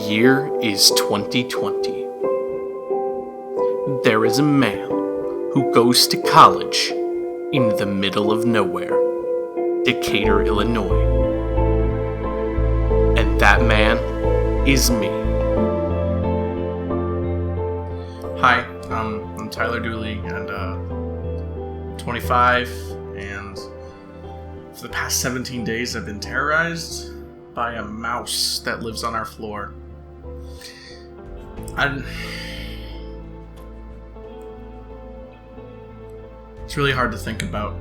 year is 2020. There is a man who goes to college in the middle of nowhere, Decatur, Illinois. And that man is me. Hi, I'm Tyler Dooley, and 25, and for the past 17 days I've been terrorized by a mouse that lives on our floor. It's really hard to think about.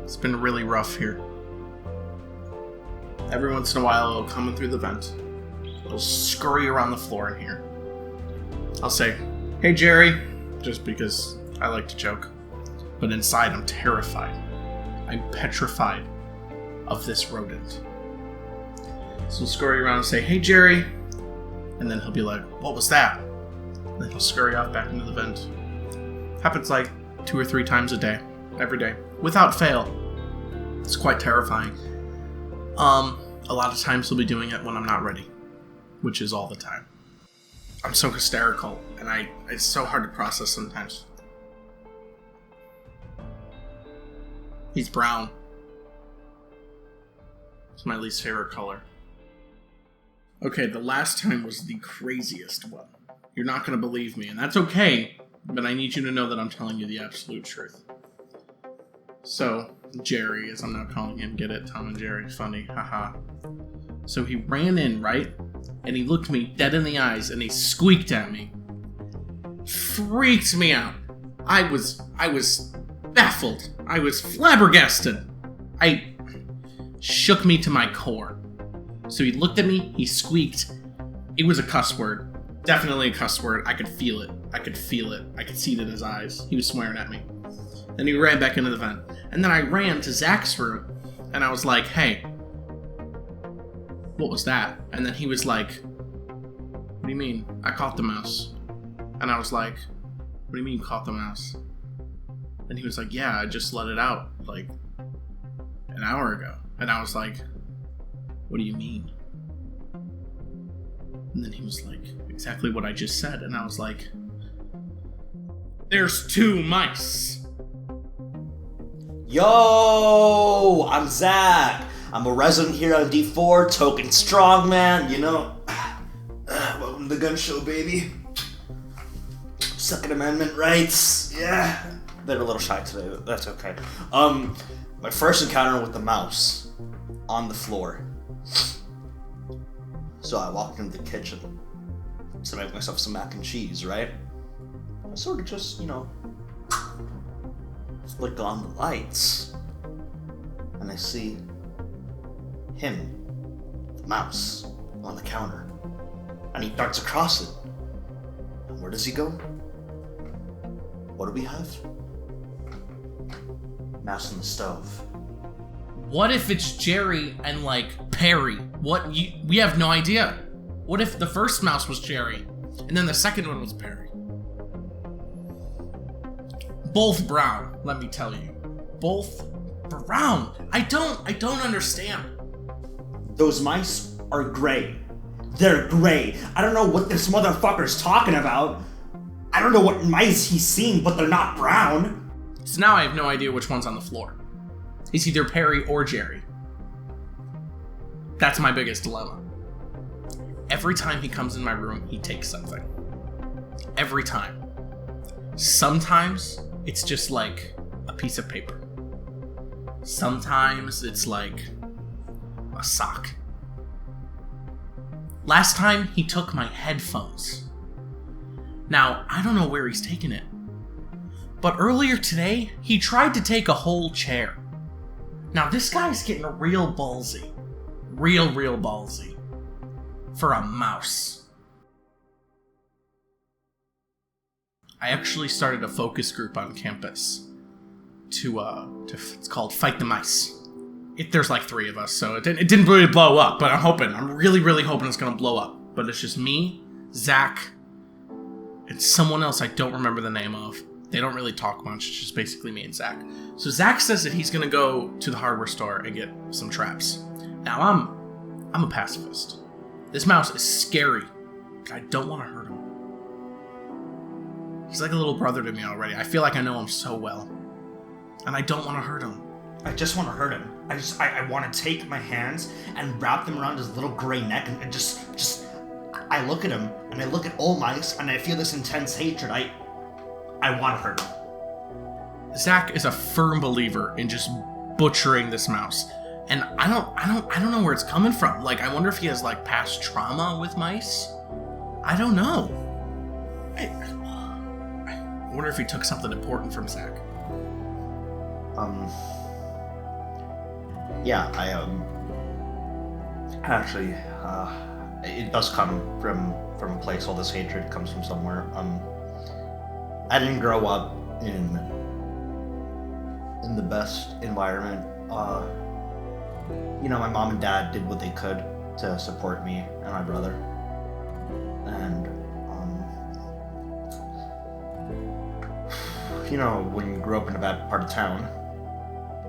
It's been really rough here. Every once in a while it'll come in through the vent. It'll scurry around the floor in here. I'll say, "Hey Jerry," just because I like to joke. But inside I'm terrified. I'm petrified of this rodent. So he'll scurry around and say, "Hey Jerry," and then he'll be like, "What was that?" And then he'll scurry off back into the vent. Happens like 2 or 3 times a day, every day, without fail. It's quite terrifying. A lot of times he'll be doing it when I'm not ready, which is all the time. I'm so hysterical, and it's so hard to process sometimes. He's brown. It's my least favorite color. Okay, the last time was the craziest one. You're not going to believe me, and that's okay, but I need you to know that I'm telling you the absolute truth. So, Jerry, as I'm now calling him, get it? Tom and Jerry, funny, haha. So he ran in, right? And he looked me dead in the eyes, and he squeaked at me. Freaked me out. I was baffled. I was flabbergasted. Shook me to my core. So he looked at me, he squeaked. It was a cuss word. Definitely a cuss word. I could feel it. I could see it in his eyes. He was swearing at me. Then he ran back into the vent. And then I ran to Zach's room, and I was like, "Hey, what was that?" And then he was like, "What do you mean? I caught the mouse." And I was like, "What do you mean you caught the mouse?" And he was like, "Yeah, I just let it out, like, an hour ago." And I was like, "What do you mean?" And then he was like, "Exactly what I just said." And I was like, "There's 2 mice." Yo, I'm Zach. I'm a resident here on D4, token strongman, you know. Welcome to the gun show, baby. Second Amendment rights, yeah. They're a little shy today, but that's okay. My first encounter with the mouse on the floor. So I walked into the kitchen to make myself some mac and cheese, right? I sort of just, flick on the lights, and I see him, the mouse, on the counter, and he darts across it. And where does he go? What do we have? Mouse on the stove. What if it's Jerry and, like, Perry? We have no idea. What if the first mouse was Jerry, and then the second one was Perry? Both brown, let me tell you. Both brown. I don't understand. Those mice are gray. They're gray. I don't know what this motherfucker's talking about. I don't know what mice he's seen, but they're not brown. So now I have no idea which one's on the floor. He's either Perry or Jerry. That's my biggest dilemma. Every time he comes in my room, he takes something. Every time. Sometimes it's just like a piece of paper. Sometimes it's like a sock. Last time he took my headphones. Now, I don't know where he's taken it. But earlier today, he tried to take a whole chair. Now this guy's getting real ballsy. Real ballsy. For a mouse. I actually started a focus group on campus it's called Fight the Mice. There's like 3 of us, so it didn't really blow up, but I'm really hoping it's gonna blow up. But it's just me, Zach, and someone else I don't remember the name of. They don't really talk much, it's just basically me and Zach. So Zach says that he's gonna go to the hardware store and get some traps. Now I'm a pacifist. This mouse is scary. I don't want to hurt him. He's like a little brother to me already. I feel like I know him so well. And I don't want to hurt him. I just want to hurt him. I want to take my hands and wrap them around his little gray neck and just I look at him and I look at all mice and I feel this intense hatred. I want to hurt him. Zach is a firm believer in just butchering this mouse. And I don't know where it's coming from. Like, I wonder if he has like past trauma with mice. I don't know. I wonder if he took something important from Zach. Yeah, actually, it does come from a place. All this hatred comes from somewhere. I didn't grow up in the best environment. My mom and dad did what they could to support me and my brother. And, when you grew up in a bad part of town,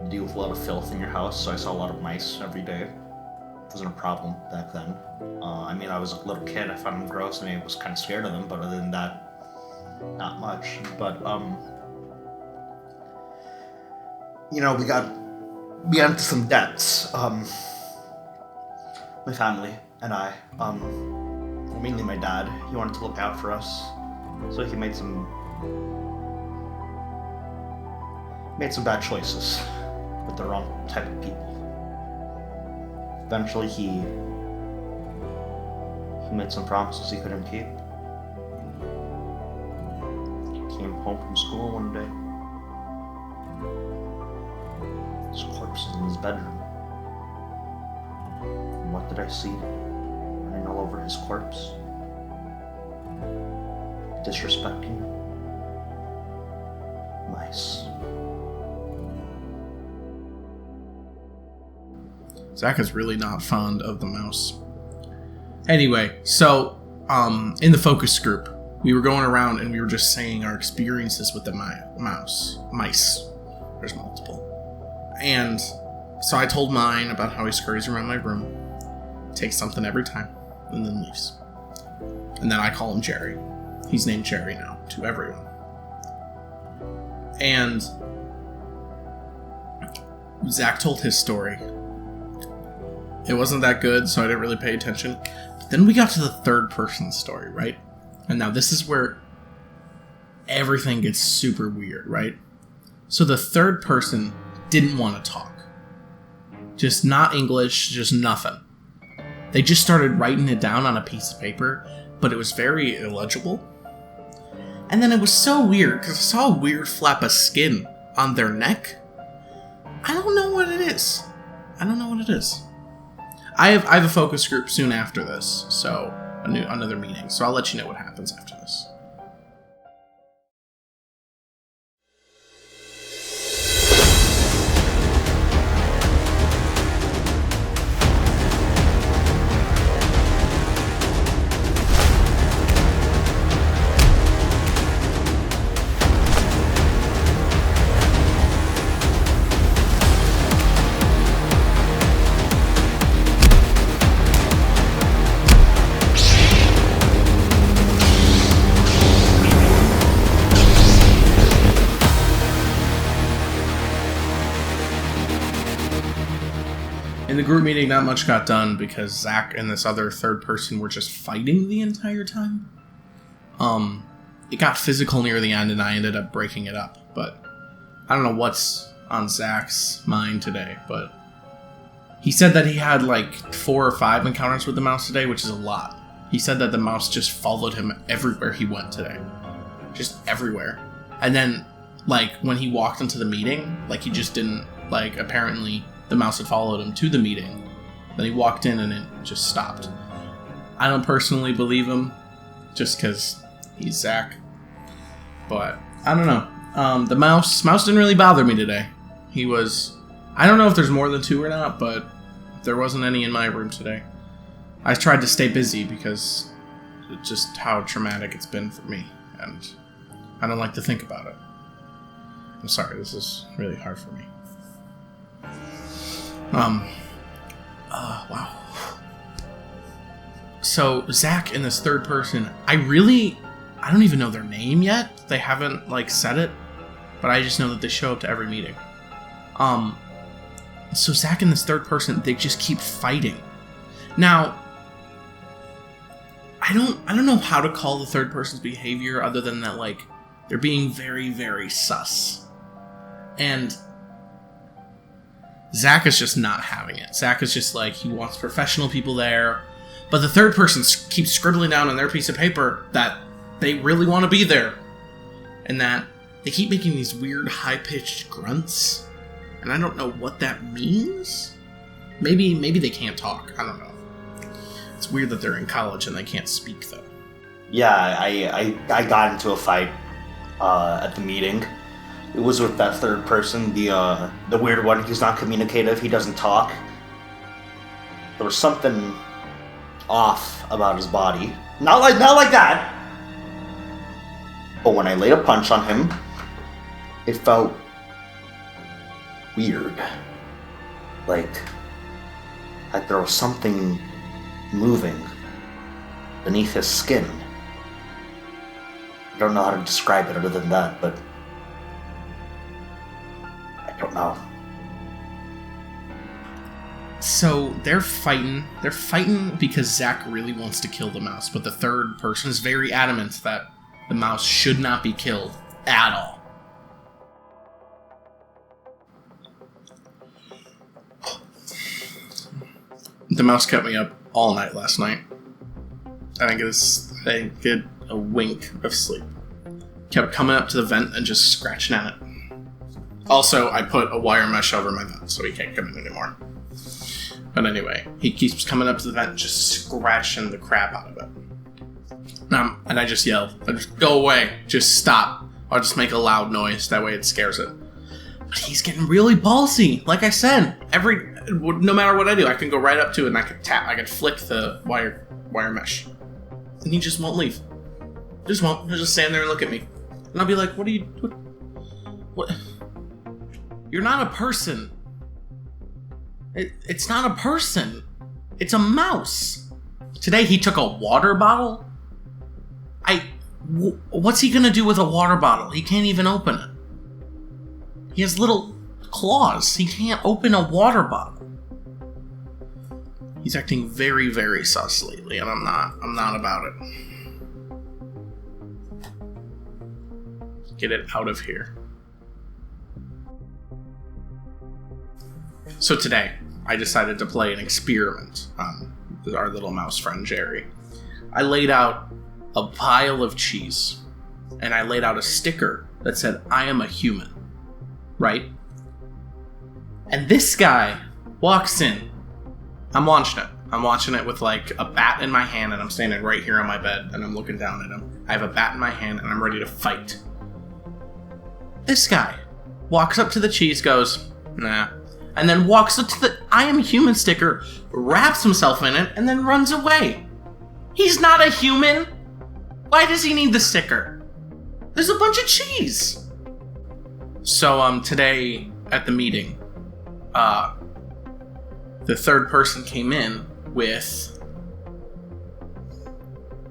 you deal with a lot of filth in your house, so I saw a lot of mice every day. It wasn't a problem back then. I was a little kid, I found them gross, and I was kind of scared of them, but other than that, not much. But, we got into some debts. My family and I, mainly my dad, he wanted to look out for us, so he made some bad choices with the wrong type of people. Eventually he made some promises he couldn't keep. He came home from school one day. His corpse is in his bedroom. And what did I see running all over his corpse? Disrespecting mice. Zach is really not fond of the mouse. Anyway, so, in the focus group, we were going around and we were just saying our experiences with the mice. There's multiple. And so I told mine about how he scurries around my room, takes something every time, and then leaves. And then I call him Jerry. He's named Jerry now, to everyone. And Zach told his story. It wasn't that good, so I didn't really pay attention. But then we got to the third person story, right? And now this is where everything gets super weird, right? So the third person didn't want to talk. Just not English, just nothing. They just started writing it down on a piece of paper, but it was very illegible. And then it was so weird, because I saw a weird flap of skin on their neck. I don't know what it is. I have a focus group soon after this, so another meeting. So I'll let you know what happens after this. In the group meeting, not much got done because Zach and this other third person were just fighting the entire time. It got physical near the end and I ended up breaking it up, but I don't know what's on Zach's mind today, but he said that he had like 4 or 5 encounters with the mouse today, which is a lot. He said that the mouse just followed him everywhere he went today. Just everywhere. And then, like, when he walked into the meeting, like, he just didn't, like, apparently the mouse had followed him to the meeting. Then he walked in and it just stopped. I don't personally believe him, just because he's Zach. But, I don't know. The mouse didn't really bother me today. He was, I don't know if there's more than 2 or not, but there wasn't any in my room today. I tried to stay busy because it's just how traumatic it's been for me, and I don't like to think about it. I'm sorry, this is really hard for me. Wow. So Zach and this third person, I don't even know their name yet. They haven't like said it, but I just know that they show up to every meeting. So Zach and this third person, they just keep fighting. Now, I don't know how to call the third person's behavior other than that, like, they're being very, very sus. And Zach is just not having it. Zach is just like, he wants professional people there. But the third person keeps scribbling down on their piece of paper that they really want to be there. And that they keep making these weird high-pitched grunts. And I don't know what that means. Maybe they can't talk. I don't know. It's weird that they're in college and they can't speak, though. Yeah, I got into a fight at the meeting. It was with that third person, the weird one. He's not communicative. He doesn't talk. There was something off about his body. Not like that. But when I laid a punch on him, it felt weird. Like there was something moving beneath his skin. I don't know how to describe it other than that, but I don't know. So they're fighting. They're fighting because Zach really wants to kill the mouse, but the third person is very adamant that the mouse should not be killed at all. The mouse kept me up all night last night. I didn't get a wink of sleep. Kept coming up to the vent and just scratching at it. Also, I put a wire mesh over my vent so he can't come in anymore. But anyway, he keeps coming up to the vent and just scratching the crap out of it. And I just yell, go away, just stop. I'll just make a loud noise, that way it scares it. But he's getting really ballsy. Like I said, no matter what I do, I can go right up to it and I can flick the wire mesh. And he just won't leave. Just won't. He'll just stand there and look at me. And I'll be like, what? You're not a person. It's not a person. It's a mouse. Today he took a water bottle. What's he gonna do with a water bottle? He can't even open it. He has little claws. He can't open a water bottle. He's acting very, very sus lately, and I'm not about it. Get it out of here. So today, I decided to play an experiment on our little mouse friend, Jerry. I laid out a pile of cheese, and I laid out a sticker that said, I am a human. Right? And this guy walks in. I'm watching it with like a bat in my hand, and I'm standing right here on my bed, and I'm looking down at him. I have a bat in my hand, and I'm ready to fight. This guy walks up to the cheese, goes, nah, and then walks up to the I am human sticker, wraps himself in it, and then runs away. He's not a human. Why does he need the sticker? There's a bunch of cheese. So, today at the meeting, the third person came in with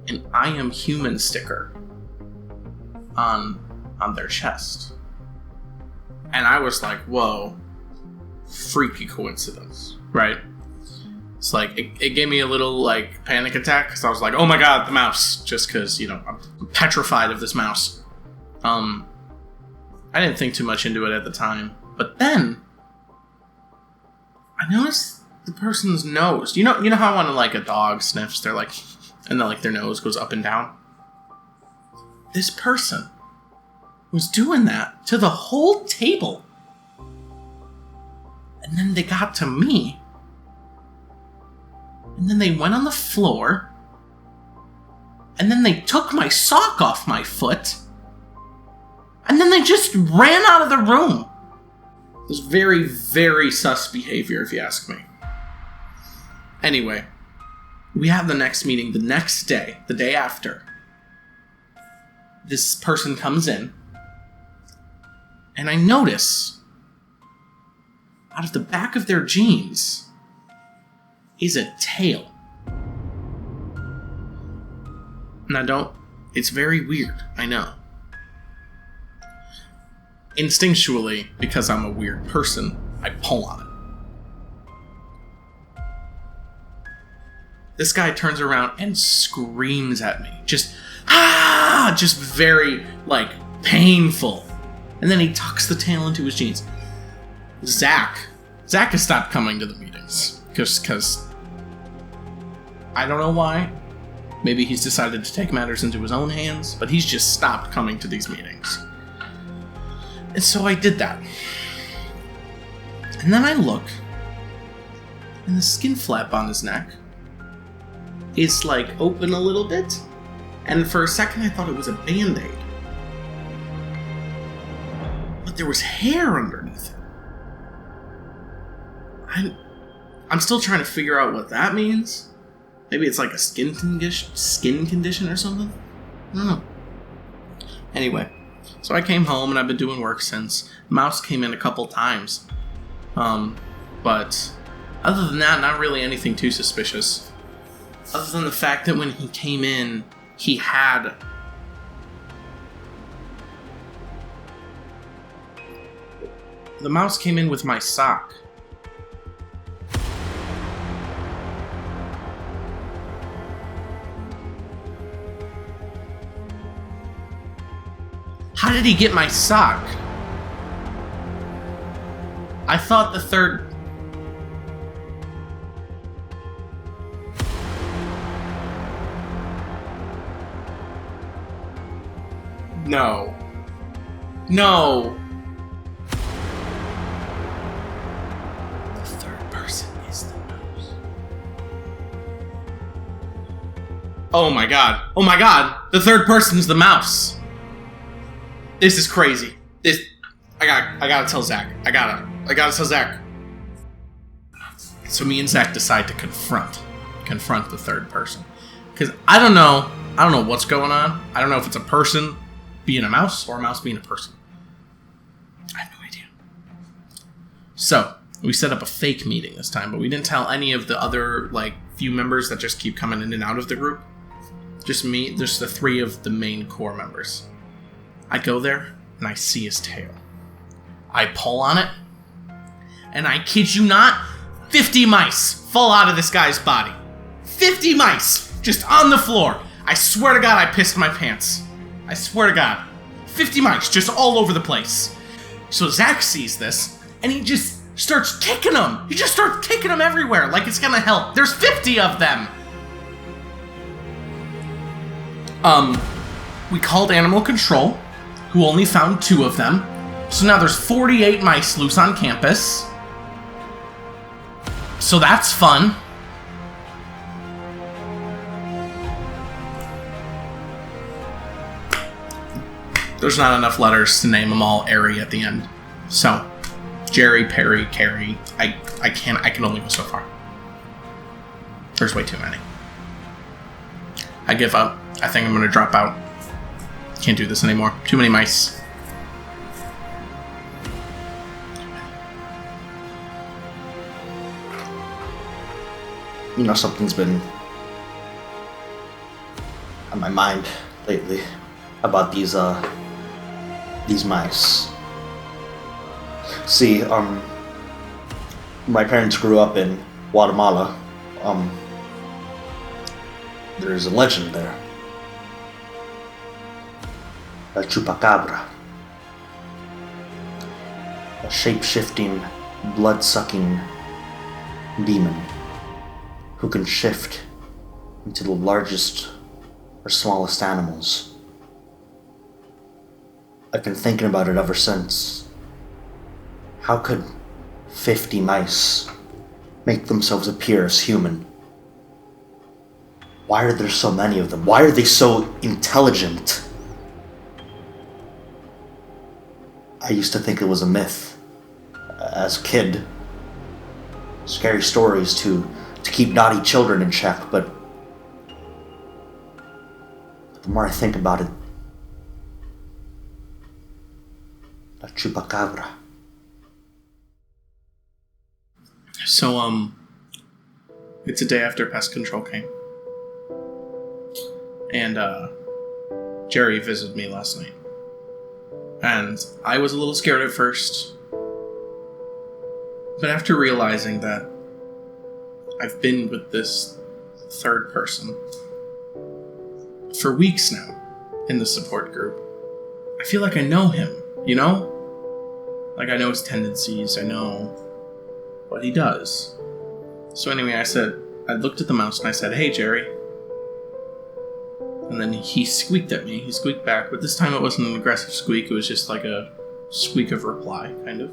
an I am human sticker on their chest. And I was like, whoa, freaky coincidence, right? It's like, it gave me a little, like, panic attack, because I was like, oh my god, the mouse, just because, I'm petrified of this mouse. I didn't think too much into it at the time, but then I noticed the person's nose. You know how when like a dog sniffs, they're like, and then like their nose goes up and down. This person was doing that to the whole table, and then they got to me, and then they went on the floor, and then they took my sock off my foot. And then they just ran out of the room. It was very, very sus behavior, if you ask me. Anyway, we have the next meeting the next day, the day after. This person comes in, and I notice, out of the back of their jeans, is a tail. And it's very weird, I know. Instinctually, because I'm a weird person, I pull on it. This guy turns around and screams at me. Just very, painful. And then he tucks the tail into his jeans. Zach has stopped coming to the meetings. Because I don't know why. Maybe he's decided to take matters into his own hands, but he's just stopped coming to these meetings. And so I did that. And then I look, and the skin flap on his neck is open a little bit. And for a second I thought it was a Band-Aid. But there was hair underneath it. I'm still trying to figure out what that means. Maybe it's a skin condition or something? I don't know. Anyway, so I came home and I've been doing work since. Mouse came in a couple times. But other than that, not really anything too suspicious. Other than the fact that when he came in, he had... The mouse came in with my sock. How did he get my sock? I thought the third... No. The third person is the mouse. Oh my god. The third person's the mouse. This is crazy. I gotta tell Zach. I gotta tell Zach. So me and Zach decide to confront the third person. Because I don't know what's going on. I don't know if it's a person being a mouse or a mouse being a person. I have no idea. So we set up a fake meeting this time, but we didn't tell any of the other few members that just keep coming in and out of the group. Just the three of the main core members. I go there, and I see his tail. I pull on it, and I kid you not, 50 mice fall out of this guy's body. 50 mice! Just on the floor. I swear to God I pissed my pants. I swear to God. 50 mice just all over the place. So Zach sees this, and he just starts kicking them. He just starts kicking them everywhere like it's gonna help. There's 50 of them! We called animal control, who only found 2 of them. So now there's 48 mice loose on campus. So that's fun. There's not enough letters to name them all Airy at the end. So, Jerry, Perry, Carrie, I can only go so far. There's way too many. I give up. I think I'm gonna drop out. Can't do this anymore. Too many mice. Something's been on my mind lately about these mice. See, my parents grew up in Guatemala. There's a legend there. A chupacabra. A shape-shifting, blood-sucking demon who can shift into the largest or smallest animals. I've been thinking about it ever since. How could 50 mice make themselves appear as human? Why are there so many of them? Why are they so intelligent? I used to think it was a myth. As a kid, scary stories to keep naughty children in check, but the more I think about it, a chupacabra. So, it's a day after pest control came. And Jerry visited me last night. And I was a little scared at first. But after realizing that I've been with this third person for weeks now in the support group, I feel like I know him, you know? Like I know his tendencies, I know what he does. So anyway, I looked at the mouse and I said, "Hey, Jerry." And then he squeaked at me. He squeaked back, but this time it wasn't an aggressive squeak, it was just like a squeak of reply, kind of.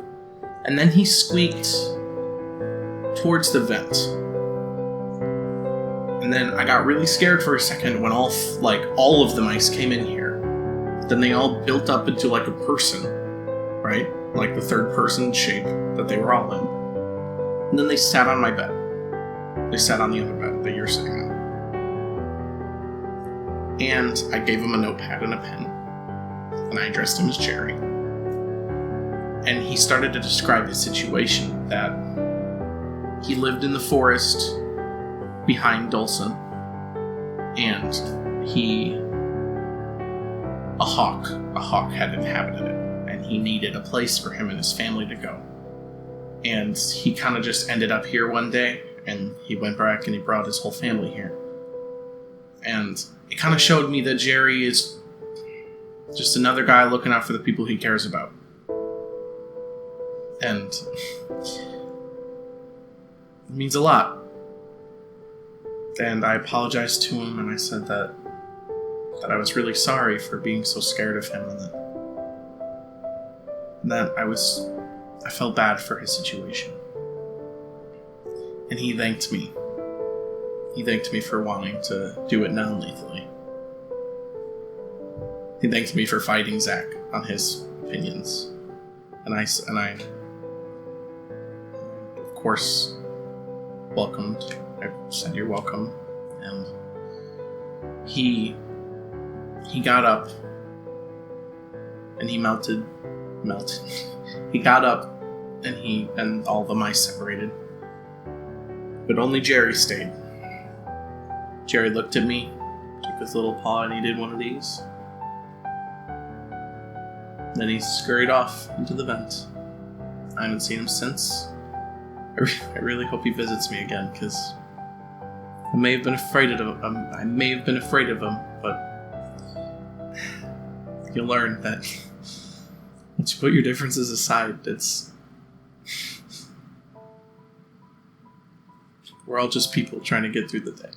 And then he squeaked towards the vent. And then I got really scared for a second when all of the mice came in here. Then they all built up into like a person, right? Like the third person shape that they were all in. And then they sat on my bed. They sat on the other bed that you're sitting on. And I gave him a notepad and a pen. And I addressed him as Jerry. And he started to describe his situation, that he lived in the forest behind Dolson. And a hawk had inhabited it. And he needed a place for him and his family to go. And he kind of just ended up here one day, and he went back and he brought his whole family here. And it kind of showed me that Jerry is just another guy looking out for the people he cares about. And it means a lot. And I apologized to him, and I said that I was really sorry for being so scared of him, and that I felt bad for his situation. And he thanked me. He thanked me for wanting to do it non-lethally. He thanked me for fighting Zach on his opinions. And I of course, welcomed. I said, "You're welcome." And he got up, and he melted. He got up, and all the mice separated. But only Jerry stayed. Jerry looked at me, took his little paw, and he did one of these. Then he scurried off into the vent. I haven't seen him since. I really hope he visits me again, because I may have been afraid of him, but you'll learn that once you put your differences aside, we're all just people trying to get through the day.